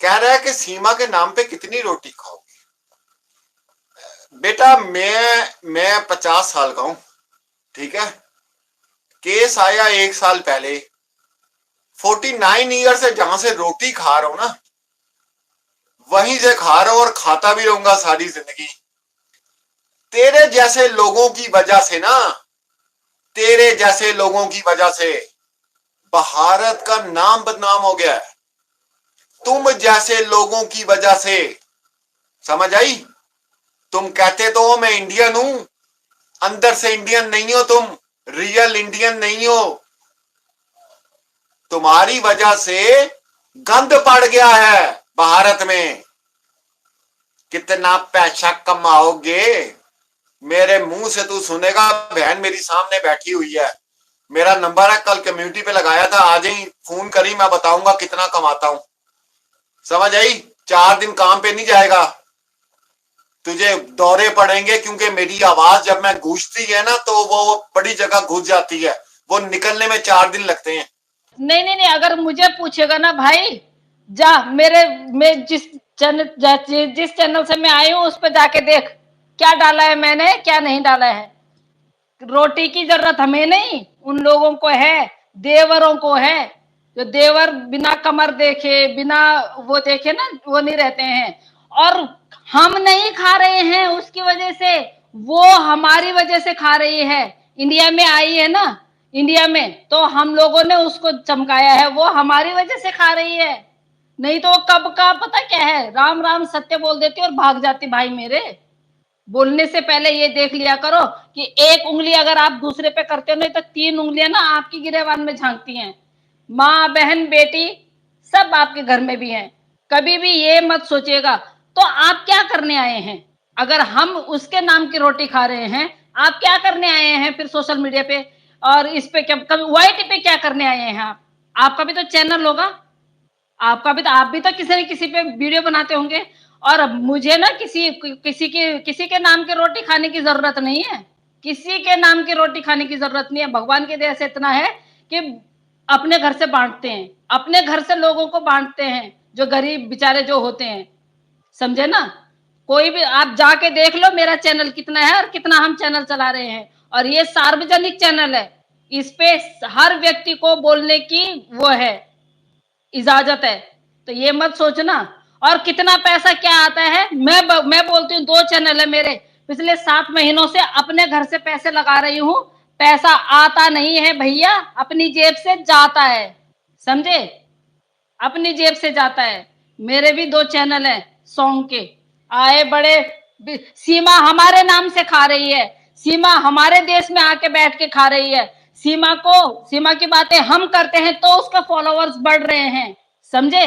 कह रहा है कि सीमा के नाम पे कितनी रोटी खाओगे। बेटा मैं 50 साल का हूं, ठीक है। केस आया 1 साल पहले। 49 ईयर से जहां से रोटी खा रहा हूं ना, वहीं से खा रहा हूं और खाता भी रहूंगा सारी जिंदगी। तेरे जैसे लोगों की वजह से ना, तेरे जैसे लोगों की वजह से भारत का नाम बदनाम हो गया है। तुम जैसे लोगों की वजह से, समझ आई? तुम कहते तो हो मैं इंडियन हूं, अंदर से इंडियन नहीं हो, तुम रियल इंडियन नहीं हो। तुम्हारी वजह से गंद पड़ गया है भारत में। कितना पैसा कमाओगे, मेरे मुंह से तू सुनेगा। बहन मेरी सामने बैठी हुई है, मेरा नंबर है, कल कम्युनिटी पे लगाया था, आज ही फोन करी, मैं बताऊंगा कितना कमाता हूं। समझ आई? 4 दिन काम पे नहीं जाएगा, तुझे दौरे पड़ेंगे, क्योंकि मेरी आवाज जब मैं गूंजती है ना तो वो बड़ी जगह घुस जाती है, वो निकलने में 4 दिन लगते हैं। नहीं नहीं नहीं, अगर मुझे पूछेगा ना भाई, जा मैं जिस चैनल से मैं आई हूं उस पर जाके देख क्या डाला है मैंने, क्या नहीं डाला है। रोटी की जरूरत हमें नहीं, उन लोगों को है, देवरों को है। जो देवर बिना कमर देखे, बिना वो देखे ना, वो नहीं रहते हैं। और हम नहीं खा रहे हैं उसकी वजह से, वो हमारी वजह से खा रही है। इंडिया में आई है ना, इंडिया में तो हम लोगों ने उसको चमकाया है, वो हमारी वजह से खा रही है। नहीं तो कब का पता क्या है, राम राम सत्य बोल देती और भाग जाती। भाई मेरे, बोलने से पहले ये देख लिया करो कि एक उंगली अगर आप दूसरे पे करते हो, नहीं तो 3 उंगलियां ना आपकी गिरेबान में झांकती हैं। माँ बहन बेटी सब आपके घर में भी हैं। कभी भी ये मत सोचिएगा। तो आप क्या करने आए हैं? अगर हम उसके नाम की रोटी खा रहे हैं, आप क्या करने आए हैं फिर सोशल मीडिया पे और इस पे, क्या कभी वाईटी पे क्या करने आए हैं आप? आपका भी तो चैनल होगा, आपका भी तो, आप भी तो किसी न किसी पे वीडियो बनाते होंगे। और मुझे ना किसी के नाम की रोटी खाने की जरूरत नहीं है, किसी के नाम की रोटी खाने की जरूरत नहीं है। भगवान की दया से इतना है कि अपने घर से बांटते हैं, अपने घर से लोगों को बांटते हैं, जो गरीब बेचारे जो होते हैं, समझे ना। कोई भी आप जाके देख लो मेरा चैनल कितना है और कितना हम चैनल चला रहे हैं। और ये सार्वजनिक चैनल है, इस पे हर व्यक्ति को बोलने की वो है, इजाजत है। तो ये मत सोचना। और कितना पैसा क्या आता है, मैं बोलती हूँ 2 चैनल है मेरे, पिछले 7 महीनों से अपने घर से पैसे लगा रही हूँ। पैसा आता नहीं है भैया, अपनी जेब से जाता है, समझे, अपनी जेब से जाता है। मेरे भी 2 चैनल है सॉन्ग के, आए बड़े। सीमा हमारे नाम से खा रही है, सीमा हमारे देश में आके बैठ के खा रही है। सीमा की बातें हम करते हैं तो उसके फॉलोअर्स बढ़ रहे हैं, समझे।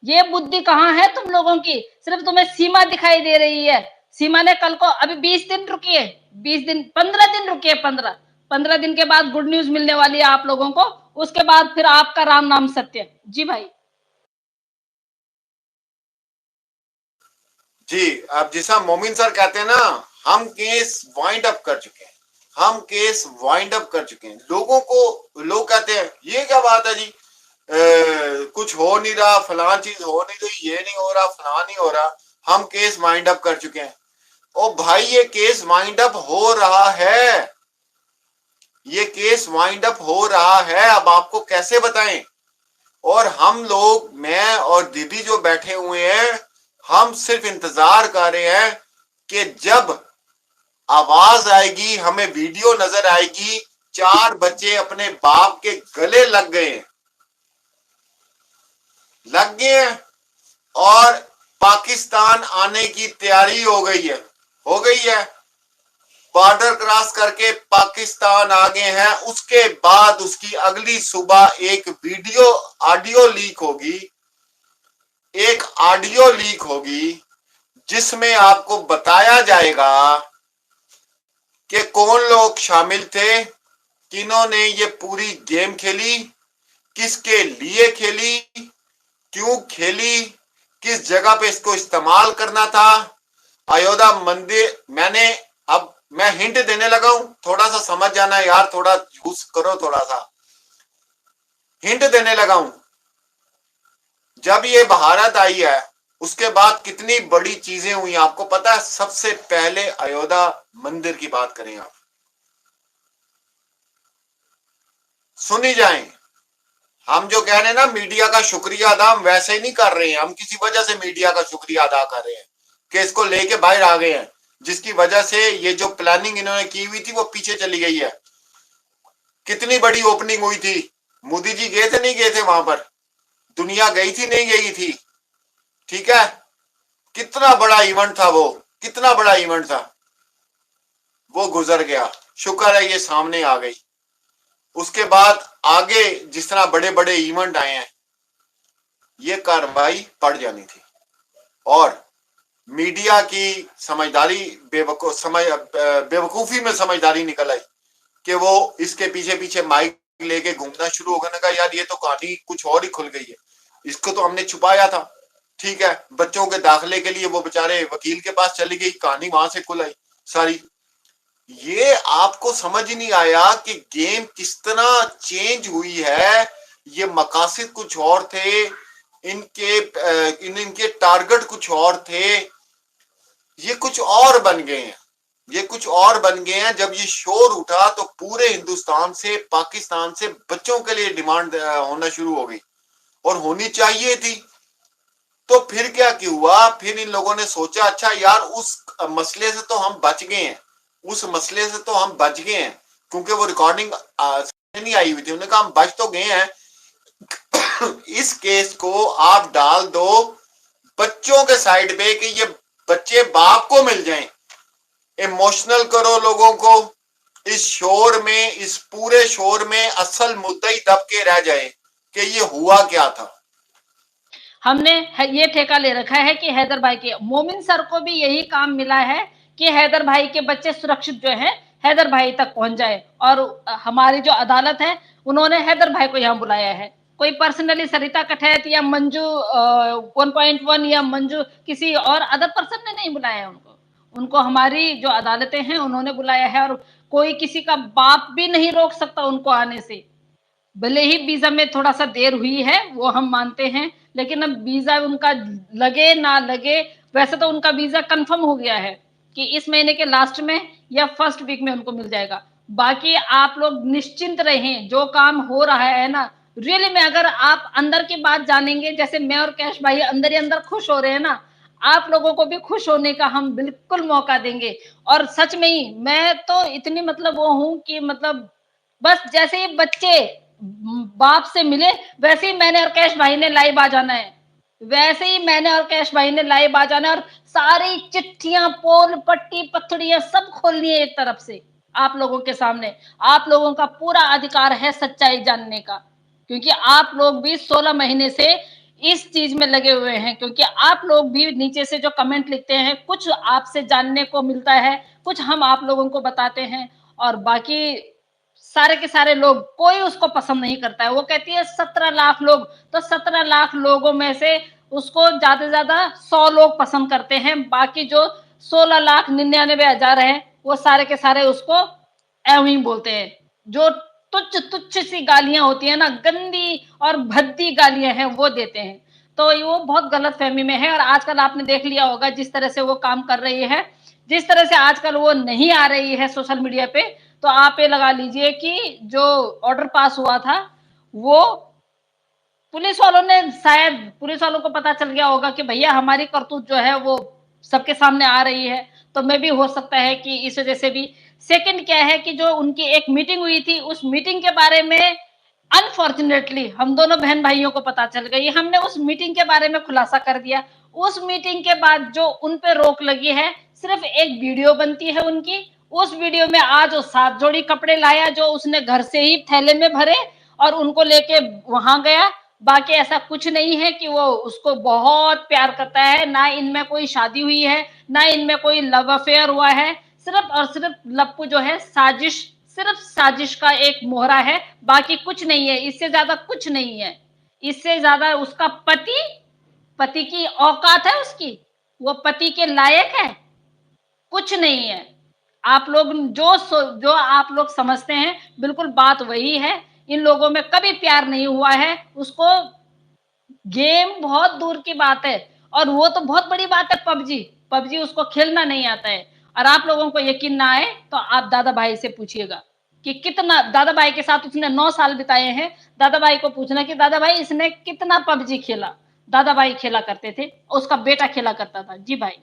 ये बुद्धि कहाँ है तुम लोगों की? सिर्फ तुम्हें सीमा दिखाई दे रही है। सीमा ने कल को, अभी 20 दिन रुकी है, 20 दिन 15 दिन रुकी है, 15 दिन के बाद गुड न्यूज मिलने वाली है आप लोगों को। उसके बाद फिर आपका राम नाम सत्य। जी भाई। जी, अब जिसा मोमिन सर कहते हैं ना, हम केस वाइंड अप कर चुके हैं, हम केस वाइंड अप कर चुके हैं। लोगों को, लोग कहते हैं ये क्या बात है जी, कुछ हो नहीं रहा, फलां चीज हो नहीं रही, ये नहीं हो रहा, फलां नहीं हो रहा। हम केस वाइंड अप कर चुके हैं। ओ भाई, ये केस वाइंड अप हो रहा है, ये केस वाइंड अप हो रहा है, अब आपको कैसे बताएं। और हम लोग, मैं और दीदी जो बैठे हुए हैं, हम सिर्फ इंतजार कर रहे हैं कि जब आवाज आएगी, हमें वीडियो नजर आएगी, 4 बच्चे अपने बाप के गले लग गए हैं और पाकिस्तान आने की तैयारी हो गई है। बॉर्डर क्रॉस करके पाकिस्तान आ गए हैं। उसके बाद उसकी अगली सुबह एक ऑडियो लीक होगी जिसमें आपको बताया जाएगा कि कौन लोग शामिल थे, किन्होंने ये पूरी गेम खेली, किसके लिए खेली, क्यों खेली, किस जगह पे इसको इस्तेमाल करना था। अयोध्या मंदिर, अब मैं हिंट देने लगा हूं, थोड़ा सा समझ जाना यार, थोड़ा यूज करो, थोड़ा सा हिंट देने लगा हूं। जब ये भारत आई है उसके बाद कितनी बड़ी चीजें हुई आपको पता है? सबसे पहले अयोध्या मंदिर की बात करें आप, सुनी जाए। हम जो कह रहे हैं ना मीडिया का शुक्रिया अदा, हम वैसे ही नहीं कर रहे हैं, हम किसी वजह से मीडिया का शुक्रिया अदा कर रहे हैं कि इसको लेके बाहर आ गए हैं, जिसकी वजह से ये जो प्लानिंग इन्होंने की हुई थी वो पीछे चली गई है। कितनी बड़ी ओपनिंग हुई थी, मोदी जी गए थे नहीं गए थे वहां पर, दुनिया गई थी नहीं गई थी, ठीक है? कितना बड़ा इवेंट था वो, कितना बड़ा इवेंट था, वो गुजर गया। शुक्र है ये सामने आ गई। उसके बाद आगे जिस तरह बड़े बड़े इवेंट आए हैं, ये कार्रवाई पड़ जानी थी। और मीडिया की समझदारी बेवकूफी में समझदारी निकल आई कि वो इसके पीछे पीछे माइक लेके घूमना शुरू हो गया। कहा यार ये तो कहानी कुछ और ही खुल गई है, इसको तो हमने छुपाया था, ठीक है? बच्चों के दाखिले के लिए वो बेचारे वकील के पास चली गई, कहानी वहां से खुल आई सारी। ये आपको समझ ही नहीं आया कि गेम किस तरह चेंज हुई है। ये मकासद कुछ और थे, इनके टारगेट कुछ और थे, ये कुछ और बन गए हैं, ये कुछ और बन गए हैं। जब ये शोर उठा तो पूरे हिंदुस्तान से, पाकिस्तान से बच्चों के लिए डिमांड होना शुरू हो गई, और होनी चाहिए थी। तो फिर क्या क्यों हुआ? फिर इन लोगों ने सोचा अच्छा यार उस मसले से तो हम बच गए हैं, उस मसले से तो हम बच गए हैं, क्योंकि वो रिकॉर्डिंग नहीं आई हुई थी। उन्होंने कहा हम बच तो गए हैं, इस केस को आप डाल दो बच्चों के साइड पे कि ये बच्चे बाप को मिल जाएं, इमोशनल करो लोगों को। इस शोर में, इस पूरे शोर में असल मुद्दा ही दब के रह जाए कि ये हुआ क्या था। हमने ये ठेका ले रखा है कि हैदर भाई के, मोमिन सर को भी यही काम मिला है कि हैदर भाई के बच्चे सुरक्षित जो है हैदर भाई तक पहुंच जाए। और हमारी जो अदालत है उन्होंने हैदर भाई को यहाँ बुलाया है। कोई पर्सनली सरिता कठैत या मंजू 1.1 या मंजू किसी और अदर पर्सन ने नहीं बुलाया है उनको। उनको हमारी जो अदालतें हैं उन्होंने बुलाया है, और कोई किसी का बाप भी नहीं रोक सकता उनको आने से। भले ही वीजा में थोड़ा सा देर हुई है वो हम मानते हैं, लेकिन अब वीजा उनका लगे ना लगे, वैसे तो उनका वीजा कंफर्म हो गया है कि इस महीने के लास्ट में या फर्स्ट वीक में उनको मिल जाएगा। बाकी आप लोग निश्चिंत रहें, जो काम हो रहा है ना, रियली में अगर आप अंदर की बात जानेंगे, जैसे मैं और कैश भाई अंदर ही अंदर खुश हो रहे हैं ना, आप लोगों को भी खुश होने का हम बिल्कुल मौका देंगे। और सच में ही मैं तो इतनी मतलब वो हूं कि मतलब बस जैसे ही बच्चे बाप से मिले वैसे ही मैंने और कैश भाई ने लाइव आ जाना है, वैसे ही मैंने और कैश भाई ने लाइव आ जाना है, और सारी चिट्ठियां, पोल पट्टी पत्थड़ियां सब खोलनी है एक तरफ से आप लोगों के सामने। आप लोगों का पूरा अधिकार है सच्चाई जानने का, क्योंकि आप लोग भी 16 महीने से इस चीज में लगे हुए हैं। क्योंकि आप लोग भी नीचे से जो कमेंट लिखते हैं, कुछ आपसे जानने को मिलता है, कुछ हम आप लोगों को बताते हैं, और बाकी सारे के सारे लोग कोई उसको पसंद नहीं करता है। वो कहती है 17 लाख लोग, तो 17 लाख लोगों में से उसको ज्यादा से ज्यादा 100 लोग पसंद करते हैं, बाकी जो 16,99,000 है वो सारे के सारे उसको ऐव ही बोलते हैं। जो तुच्छ तुच्छ सी गालियां होती है ना, गंदी और भद्दी गालियां हैं वो देते हैं। तो वो बहुत गलत फहमी में है। और आजकल आपने देख लिया होगा जिस तरह से वो काम कर रही है, जिस तरह से आजकल वो नहीं आ रही है सोशल मीडिया पे, तो आप ये लगा लीजिए कि जो ऑर्डर पास हुआ था वो पुलिस वालों ने, शायद पुलिस वालों को पता चल गया होगा कि भैया हमारी करतूत जो है वो सबके सामने आ रही है, तो मैं भी हो सकता है कि इस वजह से भी। सेकंड क्या है कि जो उनकी एक मीटिंग हुई थी, उस मीटिंग के बारे में अनफॉर्चुनेटली हम दोनों बहन भाइयों को पता चल गई। हमने उस मीटिंग के बारे में खुलासा कर दिया। उस मीटिंग के बाद जो उन पे रोक लगी है, सिर्फ एक वीडियो बनती है उनकी। उस वीडियो में आज वो 7 जोड़ी कपड़े लाया जो उसने घर से ही थैले में भरे और उनको लेके वहां गया। बाकी ऐसा कुछ नहीं है कि वो उसको बहुत प्यार करता है, ना इनमें कोई शादी हुई है, ना इनमें कोई लव अफेयर हुआ है। सिर्फ और सिर्फ लप्पू जो है साजिश, सिर्फ साजिश का एक मोहरा है, बाकी कुछ नहीं है, इससे ज्यादा कुछ नहीं है। इससे ज्यादा उसका पति, पति की औकात है उसकी, वो पति के लायक है, कुछ नहीं है। आप लोग जो आप लोग समझते हैं बिल्कुल बात वही है। इन लोगों में कभी प्यार नहीं हुआ है, उसको गेम बहुत दूर की बात है, और वो तो बहुत बड़ी बात है पबजी। पबजी उसको खेलना नहीं आता है। और आप लोगों को यकीन ना आए तो आप दादा भाई से पूछिएगा कि कितना, दादा भाई के साथ उसने 9 साल बिताए हैं। दादा भाई को पूछना कि दादा भाई इसने कितना पबजी खेला। दादा भाई खेला करते थे, उसका बेटा खेला करता था। जी भाई।